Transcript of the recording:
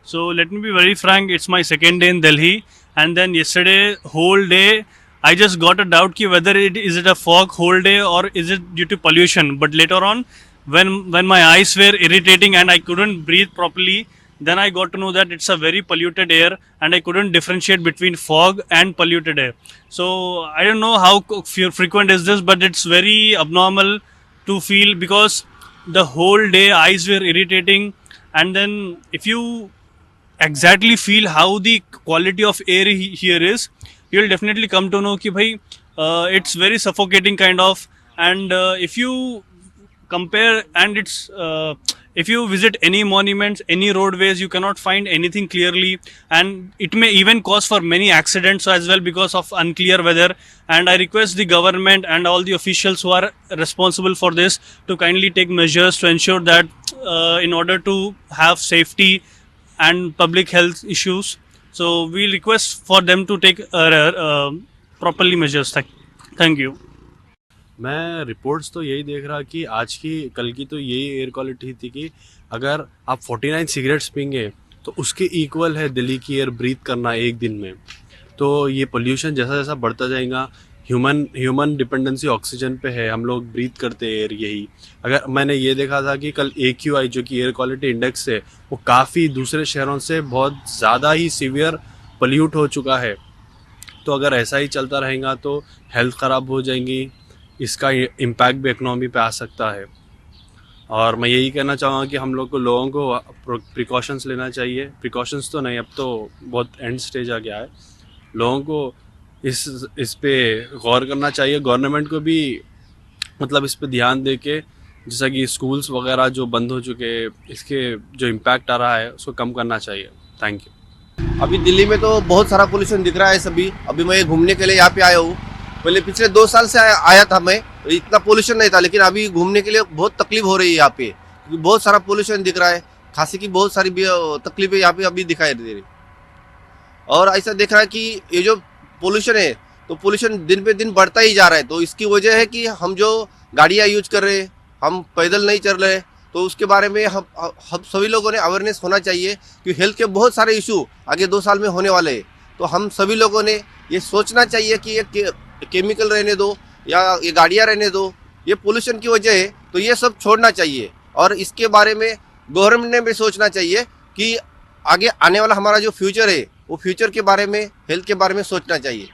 So let me be very frank, it's my second day in Delhi, and then yesterday whole day I just got a doubt ki whether it a fog whole day or is it due to pollution. But later on, when my eyes were irritating and I couldn't breathe properly, then I got to know that it's a very polluted air, and I couldn't differentiate between fog and polluted air. So I don't know how frequent is this, but it's very abnormal to feel because the whole day eyes were irritating, and then if you exactly feel how the quality of air here is, you'll definitely come to know कि भाई it's very suffocating kind of. And if you compare, and it's if you visit any monuments, any roadways, you cannot find anything clearly, and it may even cause for many accidents as well because of unclear weather. And I request the government and all the officials who are responsible for this to kindly take measures to ensure that in order to have safety and public health issues, so we request for them to take properly measures. Thank you. मैं reports तो यही देख रहा कि आज की कल की तो यही एयर क्वालिटी थी कि अगर आप 49 सिगरेट्स पीएंगे तो उसके इक्वल है दिल्ली की एयर ब्रीथ करना एक दिन में। तो ये पोल्यूशन जैसा जैसा बढ़ता जाएगा, ह्यूमन डिपेंडेंसी ऑक्सीजन पे है, हम लोग ब्रीथ करते हैं एयर यही। अगर मैंने ये देखा था कि कल AQI जो कि एयर क्वालिटी इंडेक्स है वो काफ़ी दूसरे शहरों से बहुत ज़्यादा ही सीवियर पोल्यूट हो चुका है। तो अगर ऐसा ही चलता रहेगा तो हेल्थ ख़राब हो जाएंगी, इसका इम्पैक्ट भी इकोनॉमी पे आ सकता है। और मैं यही कहना चाहूँगा कि हम लोगों को प्रिकॉशंस लेना चाहिए। प्रिकॉशंस तो नहीं, अब तो बहुत एंड स्टेज आ गया है। लोगों को इस पे गौर करना चाहिए, गवर्नमेंट को भी मतलब इस पे ध्यान दे के, जैसा कि स्कूल्स वगैरह जो बंद हो चुके हैं, इसके जो इम्पैक्ट आ रहा है उसको कम करना चाहिए। Thank you. अभी दिल्ली में तो बहुत सारा पोल्यूशन दिख रहा है सभी। अभी मैं घूमने के लिए यहाँ पे आया हूँ। पहले पिछले 2 साल से आया था मैं, इतना पोल्यूशन नहीं था, लेकिन अभी घूमने के लिए बहुत तकलीफ हो रही है यहाँ पे, क्योंकि बहुत सारा पोल्यूशन दिख रहा है। खांसी की बहुत सारी तकलीफें यहाँ पे अभी दिखाई दे रही। और ऐसा देख रहा है कि ये जो पोल्यूशन है, तो पोल्यूशन दिन पे दिन बढ़ता ही जा रहा है। तो इसकी वजह है कि हम जो गाड़ियाँ यूज कर रहे हैं, हम पैदल नहीं चल रहे, तो उसके बारे में हम सभी लोगों ने अवेयरनेस होना चाहिए कि हेल्थ के बहुत सारे इशू आगे 2 साल में होने वाले हैं। तो हम सभी लोगों ने ये सोचना चाहिए कि ये केमिकल रहने दो या ये गाड़ियाँ रहने दो, ये पोल्यूशन की वजह है, तो ये सब छोड़ना चाहिए। और इसके बारे में गवर्नमेंट ने भी सोचना चाहिए कि आगे आने वाला हमारा जो फ्यूचर है, वो फ्यूचर के बारे में, हेल्थ के बारे में सोचना चाहिए।